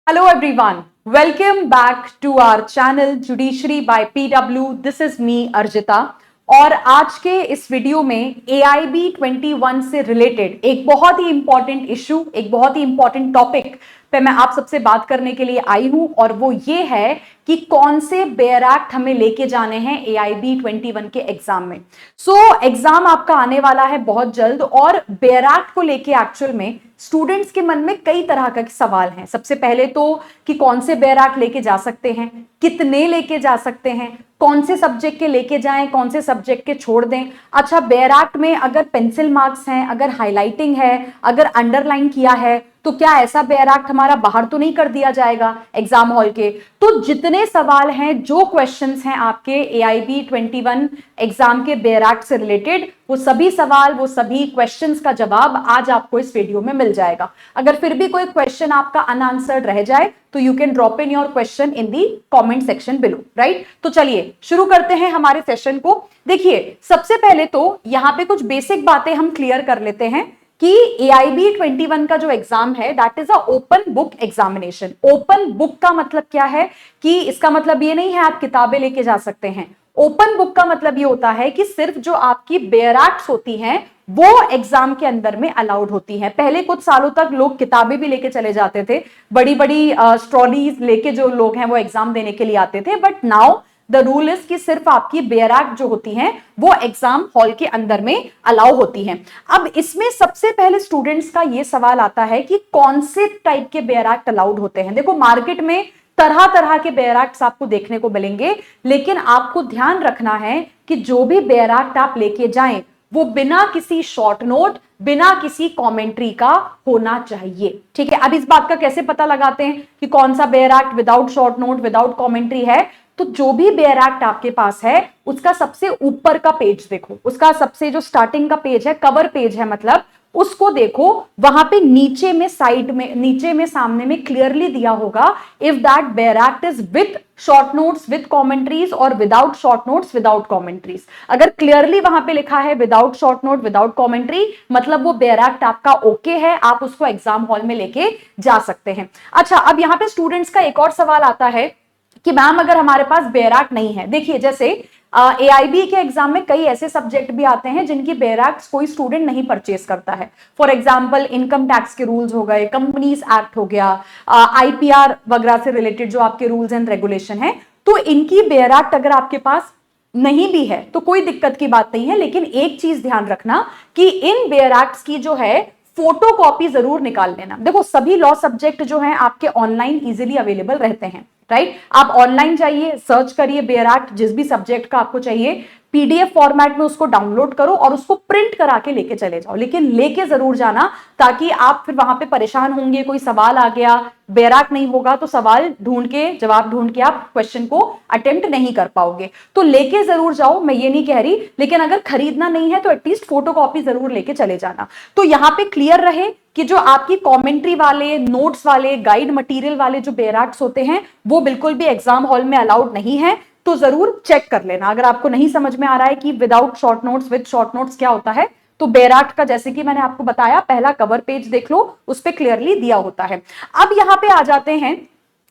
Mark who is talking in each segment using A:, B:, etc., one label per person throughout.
A: Hello everyone, welcome back to our channel Judiciary by PW. This is me Arjita और आज के इस video में AIB 21 से रिलेटेड एक बहुत ही इंपॉर्टेंट इशू, एक बहुत ही इंपॉर्टेंट टॉपिक पे मैं आप सबसे बात करने के लिए आई हूं और वो ये है कि कौन से बेयर एक्ट हमें लेके जाने हैं AIB 21 के एग्जाम में। एग्जाम आपका आने वाला है बहुत जल्द और बेयर एक्ट को लेके एक्चुअल में स्टूडेंट्स के मन में कई तरह का सवाल हैं। सबसे पहले तो कि कौन से बेयर एक्ट लेके जा सकते हैं, कितने लेके जा सकते हैं, कौन से सब्जेक्ट के लेके जाएं, कौन से सब्जेक्ट के छोड़ दें। अच्छा, बेयर एक्ट में अगर पेंसिल मार्क्स हैं, अगर हाईलाइटिंग है, अगर अंडरलाइन किया है तो क्या ऐसा बेयर एक्ट हमारा बाहर तो नहीं कर दिया जाएगा एग्जाम हॉल के। तो जितने सवाल हैं, जो क्वेश्चंस हैं आपके AIB 21 एग्जाम के बेयर एक्ट से रिलेटेड, वो सभी सवाल, वो सभी क्वेश्चंस का जवाब आज आपको इस वीडियो में मिल जाएगा। अगर फिर भी कोई क्वेश्चन आपका अनआंसर्ड रह जाए तो you can drop in your question in the comment section below, right. तो चलिए शुरू करते हैं हमारे सेशन को। देखिए, सबसे पहले तो यहां पे कुछ बेसिक बातें हम क्लियर कर लेते हैं कि AIB 21 का जो एग्जाम है that is a open book examination. Open book का मतलब क्या है कि इसका मतलब ये नहीं है आप किताबें लेके जा सकते हैं। ओपन बुक का मतलब ये होता है कि सिर्फ जो आपकी बेयर एक्ट्स होती हैं वो एग्जाम के अंदर में अलाउड होती हैं। पहले कुछ सालों तक लोग किताबें भी लेके चले जाते थे, बड़ी बड़ी स्ट्रॉलीज लेके जो लोग हैं वो एग्जाम देने के लिए आते थे, but now the rule is कि सिर्फ आपकी बेयर एक्ट जो होती हैं वो एग्जाम हॉल के अंदर में अलाउ होती हैं। अब इसमें सबसे पहले स्टूडेंट्स का ये सवाल आता है कि कौन से टाइप के बेयर एक्ट अलाउड होते हैं। देखो, मार्केट में तरह तरह के बेयर एक्ट्स आपको देखने को मिलेंगे, लेकिन आपको ध्यान रखना है कि जो भी बेयर एक्ट आप लेके जाएं वो बिना किसी शॉर्ट नोट, बिना किसी कमेंट्री का होना चाहिए। ठीक है, अब इस बात का कैसे पता लगाते हैं कि कौन सा bare act without short note, without commentary है। तो जो भी बेयर एक्ट आपके पास है उसका सबसे ऊपर का पेज देखो, उसका सबसे जो स्टार्टिंग का पेज है, कवर पेज है मतलब, उसको देखो। वहां पे नीचे में, साइड में, नीचे में, सामने में क्लियरली दिया होगा if that bare act is with short notes, with commentaries और without short notes, without commentaries. अगर क्लियरली वहां पे लिखा है without short note, without commentary, मतलब वो बेयर एक्ट आपका ओके है, आप उसको एग्जाम हॉल में लेके जा सकते हैं। अच्छा, अब यहां पे स्टूडेंट्स का एक और सवाल आता है कि मैम अगर हमारे पास बेयर एक्ट नहीं है। देखिए, जैसे AIB के एग्जाम में कई ऐसे सब्जेक्ट भी आते हैं जिनकी बेयर एक्ट कोई स्टूडेंट नहीं परचेस करता है। फॉर एग्जांपल इनकम टैक्स के रूल्स हो गए, कंपनीज एक्ट हो गया, IPR वगैरह से रिलेटेड जो आपके रूल्स एंड रेगुलेशन है, तो इनकी बेयर एक्ट अगर आपके पास नहीं भी है तो कोई दिक्कत की बात नहीं है। लेकिन एक चीज ध्यान रखना कि इन बेयर एक्ट्स की जो है फोटो कॉपी जरूर निकाल लेना। देखो, सभी लॉ सब्जेक्ट जो हैं आपके ऑनलाइन इजीली अवेलेबल रहते हैं, राइट। आप ऑनलाइन जाइए, सर्च करिए बेयर एक्ट, जिस भी सब्जेक्ट का आपको चाहिए, PDF फॉर्मेट में उसको डाउनलोड करो और उसको प्रिंट करा के लेके चले जाओ। लेकिन लेके जरूर जाना, ताकि आप फिर वहां पे परेशान होंगे, कोई सवाल आ गया, बेयर एक्ट नहीं होगा तो सवाल ढूंढ के, जवाब ढूंढ के आप क्वेश्चन को अटेम्प्ट नहीं कर पाओगे। तो लेके जरूर जाओ, मैं ये नहीं कह रही, लेकिन अगर खरीदना नहीं है तो एटलीस्ट फोटो कॉपी जरूर लेके चले जाना। तो यहां पे क्लियर रहे कि जो आपकी कमेंट्री वाले, नोट्स वाले, गाइड मटेरियल वाले जो बेयर एक्ट्स होते हैं वो बिल्कुल भी एग्जाम हॉल में अलाउड नहीं है। तो जरूर चेक कर लेना। अगर आपको नहीं समझ में आ रहा है कि without short notes, with short notes क्या होता है, तो बेयर एक्ट का, जैसे कि मैंने आपको बताया, पहला कवर पेज देख लो, उस पर क्लियरली दिया होता है। अब यहां पे आ जाते हैं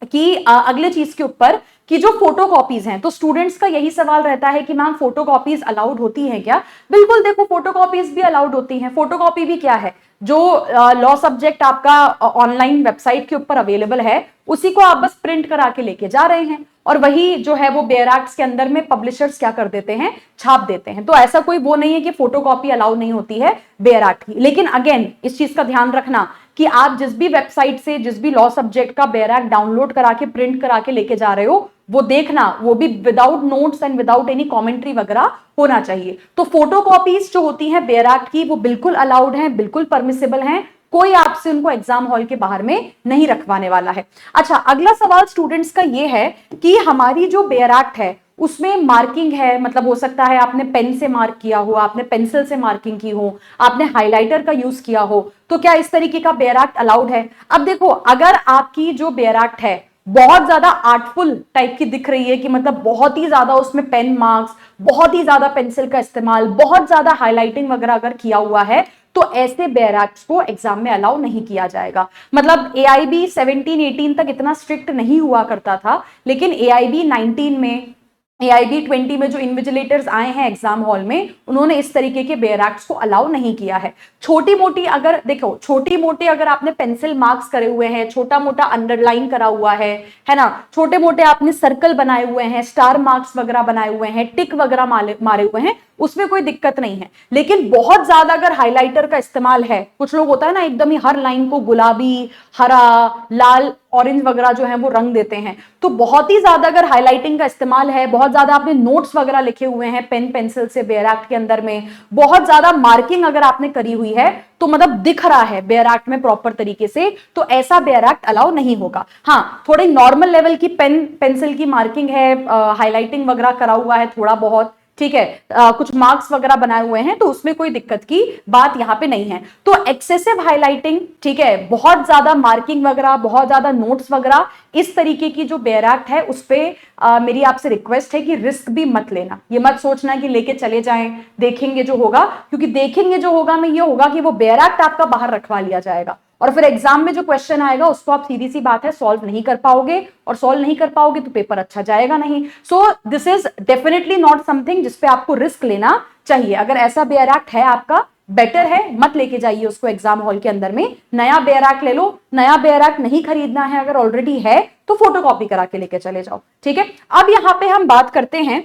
A: कि अगले चीज के ऊपर कि जो फोटो कॉपीज हैं, तो स्टूडेंट्स का यही सवाल रहता है कि मैम फोटो कॉपीज अलाउड होती हैं क्या। बिल्कुल, देखो फोटो कॉपीज भी अलाउड होती हैं। फोटो कॉपी भी क्या है, जो लॉ सब्जेक्ट आपका ऑनलाइन वेबसाइट के ऊपर अवेलेबल है उसी को आप बस प्रिंट करा के लेके जा रहे हैं, और वही जो है वो बेयर एक्ट्स के अंदर में पब्लिशर्स क्या कर देते हैं, छाप देते हैं। तो ऐसा कोई वो नहीं है कि फोटोकॉपी अलाउ नहीं होती है बेयर एक्ट की। लेकिन अगेन इस चीज का ध्यान रखना कि आप जिस भी वेबसाइट से, जिस भी लॉ सब्जेक्ट का बेयर एक्ट डाउनलोड करा के, प्रिंट करा के लेके जा रहे हो, वो देखना वो भी without notes and without any commentary वगैरह होना चाहिए। तो फोटो कॉपीज जो होती हैं बेयर एक्ट की वो बिल्कुल अलाउड हैं, बिल्कुल परमिसेबल हैं, कोई आपसे उनको एग्जाम हॉल के बाहर में नहीं रखवाने वाला है। अच्छा, अगला सवाल स्टूडेंट्स का ये है कि हमारी जो बेयर एक्ट है उसमें मार्किंग है, मतलब हो सकता है आपने पेन से मार्क किया हो, आपने पेंसिल से मार्किंग की हो, आपने हाइलाइटर का यूज किया हो, तो क्या इस तरीके का बेयर एक्ट अलाउड है। अब देखो, अगर आपकी जो बेयर एक्ट है बहुत ज्यादा आर्टफुल टाइप की दिख रही है कि मतलब बहुत ही ज्यादा उसमें पेन मार्क्स, बहुत ही ज्यादा पेंसिल का इस्तेमाल, बहुत ज्यादा हाईलाइटिंग वगैरह अगर किया हुआ है, तो ऐसे बेयर एक्ट्स को एग्जाम में अलाउ नहीं किया जाएगा। मतलब AIB 17-18 तक इतना स्ट्रिक्ट नहीं हुआ करता था, लेकिन AIB 19 में, AIB 20 में जो इन्विजिलेटर्स आए हैं एग्जाम हॉल में, उन्होंने इस तरीके के बेयर एक्ट्स को अलाउ नहीं किया है। छोटी मोटी अगर देखो, छोटी मोटी अगर आपने पेंसिल मार्क्स करे हुए हैं, छोटा मोटा अंडरलाइन करा हुआ है ना, छोटे मोटे आपने सर्कल बनाए हुए हैं, स्टार मार्क्स वगैरह बनाए हुए हैं, टिक वगैरह मारे हुए हैं, उसमें कोई दिक्कत नहीं है। लेकिन बहुत ज्यादा अगर हाइलाइटर का इस्तेमाल है, कुछ लोग होता है ना एकदम ही हर लाइन को गुलाबी, हरा, लाल, ऑरेंज वगैरह जो है वो रंग देते हैं, तो बहुत ही ज्यादा अगर हाइलाइटिंग का इस्तेमाल है, बहुत ज्यादा आपने नोट्स वगैरह लिखे हुए हैं पेन पेंसिल से बेयर एक्ट के अंदर में, बहुत ज्यादा मार्किंग अगर आपने करी हुई है, तो मतलब दिख रहा है बेयर एक्ट में प्रॉपर तरीके से, तो ऐसा बेयर एक्ट अलाउ नहीं होगा। हाँ, थोड़ी नॉर्मल लेवल की पेन पेंसिल की मार्किंग है, हाईलाइटिंग वगैरह करा हुआ है थोड़ा बहुत, ठीक है, कुछ मार्क्स वगैरह बनाए हुए हैं, तो उसमें कोई दिक्कत की बात यहां पे नहीं है। तो एक्सेसिव हाइलाइटिंग, ठीक है, बहुत ज्यादा मार्किंग वगैरह, बहुत ज्यादा नोट्स वगैरह, इस तरीके की जो बेयर एक्ट है उस पर मेरी आपसे रिक्वेस्ट है कि रिस्क भी मत लेना। ये मत सोचना कि लेके चले जाएं, देखेंगे जो होगा, क्योंकि देखेंगे जो होगा में ये होगा कि वो बेयर एक्ट आपका बाहर रखवा लिया जाएगा, और फिर एग्जाम में जो क्वेश्चन आएगा उसको आप सीधी सी बात है सॉल्व नहीं कर पाओगे, और सॉल्व नहीं कर पाओगे तो पेपर अच्छा जाएगा नहीं। So this is definitely not something जिसपे आपको रिस्क लेना चाहिए। अगर ऐसा बेयर एक्ट है आपका, बेटर है मत लेके जाइए उसको एग्जाम हॉल के अंदर में, नया बेयर एक्ट ले लो। नया बेयर एक्ट नहीं खरीदना है, अगर ऑलरेडी है तो फोटोकॉपी करा के लेके चले जाओ, ठीक है। अब यहां पे हम बात करते हैं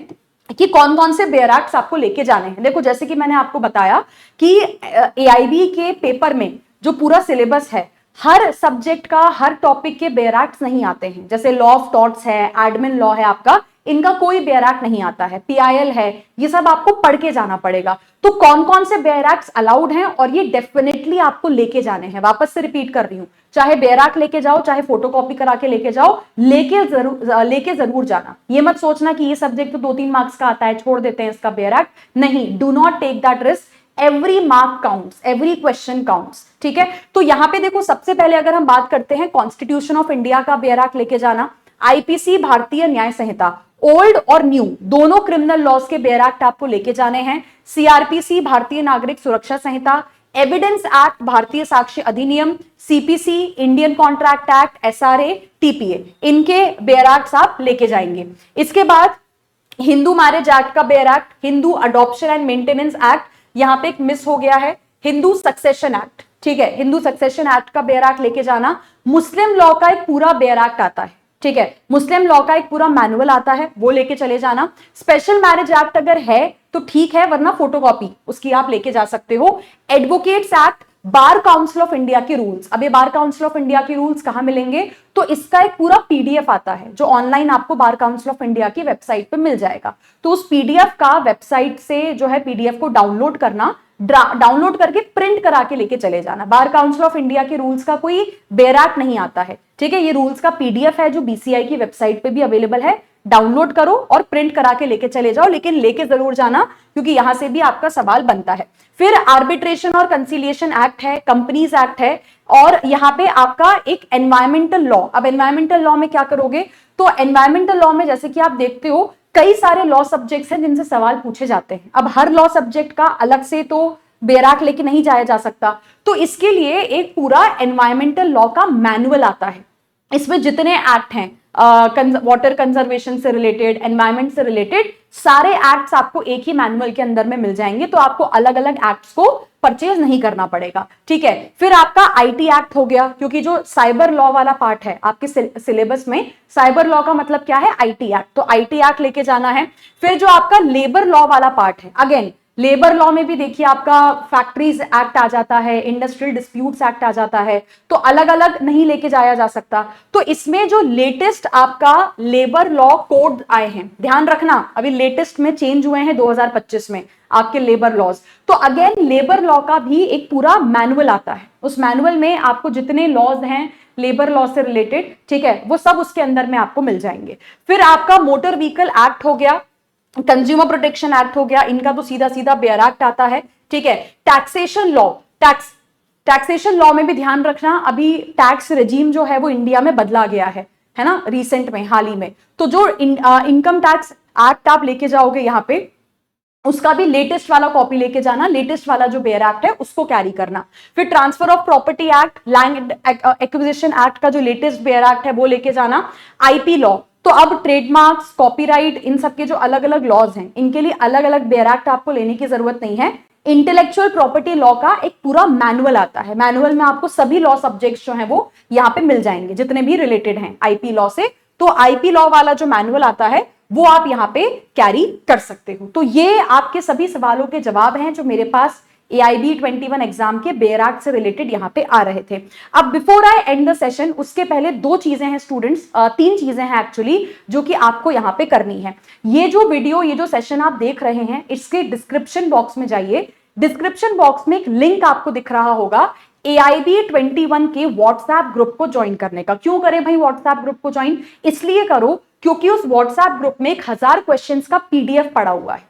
A: कि कौन कौन से बेयर एक्ट्स आपको लेके जाने हैं। देखो, जैसे कि मैंने आपको बताया कि AIB के पेपर में जो पूरा सिलेबस है, हर सब्जेक्ट का, हर टॉपिक के बेयर एक्ट्स नहीं आते हैं। जैसे लॉ ऑफ टॉर्ट्स है, एडमिन लॉ है आपका, इनका कोई बेयर एक्ट नहीं आता है, PIL है, ये सब आपको पढ़ के जाना पड़ेगा। तो कौन कौन से बेयर एक्ट्स अलाउड हैं और ये डेफिनेटली आपको लेके जाने हैं, वापस से रिपीट कर रही हूं, चाहे बेयर एक्ट लेके जाओ, चाहे फोटोकॉपी करा के लेके जाओ, लेके जरूर जाना। ये मत सोचना कि ये सब्जेक्ट तो 2-3 मार्क्स का आता है, छोड़ देते हैं इसका बेयर एक्ट, नहीं, do not take that risk. Every mark counts, every question counts, ठीक है। तो यहां पे देखो, सबसे पहले अगर हम बात करते हैं कॉन्स्टिट्यूशन ऑफ इंडिया का बेयर एक्ट लेके जाना, IPC भारतीय न्याय संहिता, ओल्ड और न्यू दोनों क्रिमिनल लॉज के बेयर एक्ट आपको लेके जाने हैं, CRPC भारतीय नागरिक सुरक्षा संहिता, एविडेंस एक्ट भारतीय साक्ष्य अधिनियम, CPC Indian contract act, SRA, TPA, इनके बेयर एक्ट्स आप लेके जाएंगे। इसके बाद हिंदू मैरिज एक्ट का bare act, Hindu adoption and maintenance act, यहां पे एक मिस हो गया है, हिंदू सक्सेशन एक्ट, ठीक है, हिंदू सक्सेशन एक्ट का बेयर एक्ट लेके जाना। मुस्लिम लॉ का एक पूरा बेयर एक्ट आता है, ठीक है, मुस्लिम लॉ का एक पूरा मैनुअल आता है, वो लेके चले जाना। स्पेशल मैरिज एक्ट अगर है तो ठीक है, वरना फोटोकॉपी उसकी आप लेके जा सकते हो। Advocates act, bar council of India के रूल्स, अब ये बार काउंसिल ऑफ इंडिया के रूल्स कहां मिलेंगे, तो इसका एक पूरा PDF आता है जो ऑनलाइन आपको बार काउंसिल ऑफ इंडिया की वेबसाइट पे मिल जाएगा। तो उस PDF का वेबसाइट से जो है PDF को डाउनलोड करना, डाउनलोड करके प्रिंट करा के लेके चले जाना। बार काउंसिल ऑफ इंडिया के रूल्स का कोई बेयर एक्ट नहीं आता है, ठीक है, ये रूल्स का PDF है जो BCI की वेबसाइट पे भी अवेलेबल है, डाउनलोड करो और प्रिंट करा के लेके चले जाओ, लेकिन लेके जरूर जाना क्योंकि यहां से भी आपका सवाल बनता है। फिर आर्बिट्रेशन और कंसिलिएशन एक्ट है, कंपनीज एक्ट है, और यहां पे आपका एक एनवायरमेंटल लॉ। अब एनवायरमेंटल लॉ में क्या करोगे, तो एनवायरमेंटल लॉ में जैसे कि आप देखते हो कई सारे लॉ सब्जेक्ट्स हैं जिनसे सवाल पूछे जाते हैं। अब हर लॉ सब्जेक्ट का अलग से तो बेयर एक्ट लेके नहीं जाया जा सकता, तो इसके लिए एक पूरा एनवायरमेंटल लॉ का मैनुअल आता है। इसमें जितने एक्ट हैं, वाटर कंजर्वेशन से रिलेटेड, एनवायरमेंट से रिलेटेड, सारे एक्ट्स आपको एक ही मैनुअल के अंदर में मिल जाएंगे, तो आपको अलग अलग एक्ट्स को परचेज नहीं करना पड़ेगा, ठीक है। फिर आपका IT एक्ट हो गया, क्योंकि जो साइबर लॉ वाला पार्ट है आपके सिलेबस में, साइबर लॉ का मतलब क्या है, IT एक्ट, तो IT एक्ट लेके जाना है। फिर जो आपका लेबर लॉ वाला पार्ट है, अगेन लेबर लॉ में भी देखिए आपका फैक्ट्रीज एक्ट आ जाता है, इंडस्ट्रियल डिस्प्यूट्स एक्ट आ जाता है, तो अलग अलग नहीं लेके जाया जा सकता। तो इसमें जो लेटेस्ट आपका लेबर लॉ कोड आए हैं, ध्यान रखना अभी लेटेस्ट में चेंज हुए हैं 2025 में आपके लेबर लॉज, तो अगेन लेबर लॉ का भी एक पूरा मैनुअल आता है। उस मैनुअल में आपको जितने लॉज हैं लेबर लॉ से रिलेटेड, ठीक है, वो सब उसके अंदर में आपको मिल जाएंगे। फिर आपका मोटर व्हीकल एक्ट हो गया, कंज्यूमर प्रोटेक्शन एक्ट हो गया, इनका तो सीधा सीधा बेयर एक्ट आता है, ठीक है। टैक्सेशन लॉ, टैक्सेशन लॉ में भी ध्यान रखना, अभी टैक्स रेजीम जो है वो इंडिया में बदला गया है ना, रिसेंट में, हाल ही में। तो जो इनकम टैक्स एक्ट आप लेके जाओगे यहाँ पे, उसका भी लेटेस्ट वाला कॉपी लेके जाना, लेटेस्ट वाला जो बेयर एक्ट है उसको कैरी करना। फिर transfer of property act, land acquisition act का जो लेटेस्ट बेयर एक्ट है वो लेके जाना। आईपी लॉ, तो अब ट्रेडमार्क्स, कॉपीराइट, इन सब के जो अलग अलग लॉज हैं इनके लिए अलग अलग बेयर एक्ट आपको लेने की जरूरत नहीं है। इंटेलेक्चुअल प्रॉपर्टी लॉ का एक पूरा मैनुअल आता है, मैनुअल में आपको सभी लॉ सब्जेक्ट्स जो हैं वो यहाँ पे मिल जाएंगे जितने भी रिलेटेड हैं आईपी लॉ से। तो आईपी लॉ वाला जो मैनुअल आता है वो आप यहाँ पे कैरी कर सकते हो। तो ये आपके सभी सवालों के जवाब हैं जो मेरे पास AIB 21 एग्जाम के बेयर एक्ट से रिलेटेड यहाँ पे आ रहे थे। अब before I and the session, उसके पहले दो चीजें हैं स्टूडेंट्स, तीन चीजें हैं एक्चुअली जो कि आपको यहाँ पे करनी है। ये जो वीडियो, ये जो सेशन आप देख रहे हैं, इसके डिस्क्रिप्शन बॉक्स में जाइए। डिस्क्रिप्शन बॉक्स में एक लिंक आपको दिख रहा होगा AIB 21 के व्हाट्सएप ग्रुप को ज्वाइन करने का। क्यों करें भाई व्हाट्सएप ग्रुप को ज्वाइन? इसलिए करो क्योंकि उस व्हाट्सएप ग्रुप में 1000 क्वेश्चंस का PDF पड़ा हुआ है,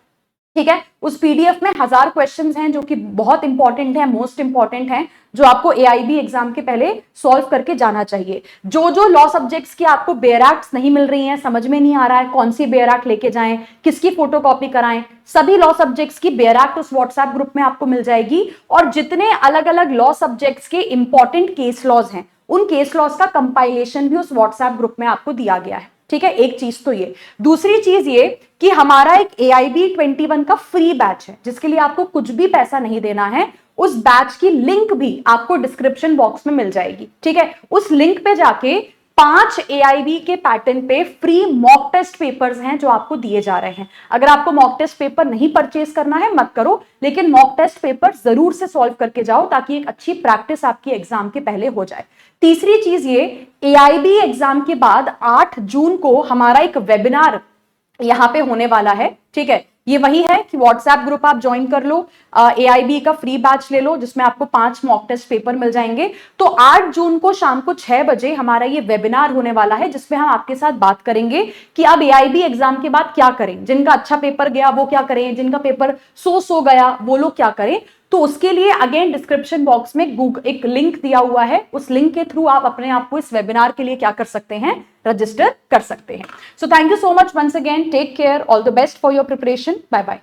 A: ठीक है। उस PDF में 1000 क्वेश्चंस हैं जो कि बहुत इंपॉर्टेंट है, मोस्ट इंपॉर्टेंट है, जो आपको AIB एग्जाम के पहले सॉल्व करके जाना चाहिए। जो जो लॉ सब्जेक्ट्स की आपको बेयर एक्ट्स नहीं मिल रही हैं, समझ में नहीं आ रहा है कौन सी बेयर एक्ट लेके जाएं, किसकी फोटोकॉपी कराएं, सभी लॉ सब्जेक्ट्स की बेयर एक्ट उस व्हाट्सएप ग्रुप में आपको मिल जाएगी। और जितने अलग अलग लॉ सब्जेक्ट्स के इंपॉर्टेंट केस लॉज हैं, उन केस लॉज का कंपाइलेशन भी उस व्हाट्सएप ग्रुप में आपको दिया गया है, ठीक है। एक चीज तो ये, दूसरी चीज ये कि हमारा एक AIB 21 का फ्री बैच है जिसके लिए आपको कुछ भी पैसा नहीं देना है। उस बैच की लिंक भी आपको डिस्क्रिप्शन बॉक्स में मिल जाएगी, ठीक है। उस लिंक पे जाके 5 AIB के पैटर्न पे फ्री मॉक टेस्ट पेपर्स हैं जो आपको दिए जा रहे हैं। अगर आपको मॉक टेस्ट पेपर नहीं परचेज करना है मत करो, लेकिन मॉक टेस्ट पेपर जरूर से सॉल्व करके जाओ ताकि एक अच्छी प्रैक्टिस आपकी एग्जाम के पहले हो जाए। तीसरी चीज ये, AIB एग्जाम के बाद 8 जून को हमारा एक वेबिनार यहां पे होने वाला है, ठीक है। ये वही है कि व्हाट्सएप ग्रुप आप ज्वाइन कर लो, AIB का फ्री बैच ले लो जिसमें आपको 5 मॉक टेस्ट पेपर मिल जाएंगे। तो 8 जून को शाम को 6 बजे हमारा ये वेबिनार होने वाला है जिसमें हम आपके साथ बात करेंगे कि अब AIB एग्जाम के बाद क्या करें, जिनका अच्छा पेपर गया वो क्या करें, जिनका पेपर सो गया वो लोग क्या करें। तो उसके लिए अगेन डिस्क्रिप्शन बॉक्स में एक लिंक दिया हुआ है, उस लिंक के थ्रू आप अपने आप को इस वेबिनार के लिए क्या कर सकते हैं, रजिस्टर कर सकते हैं। So thank you so much once again, take care, all the best for your preparation, bye bye.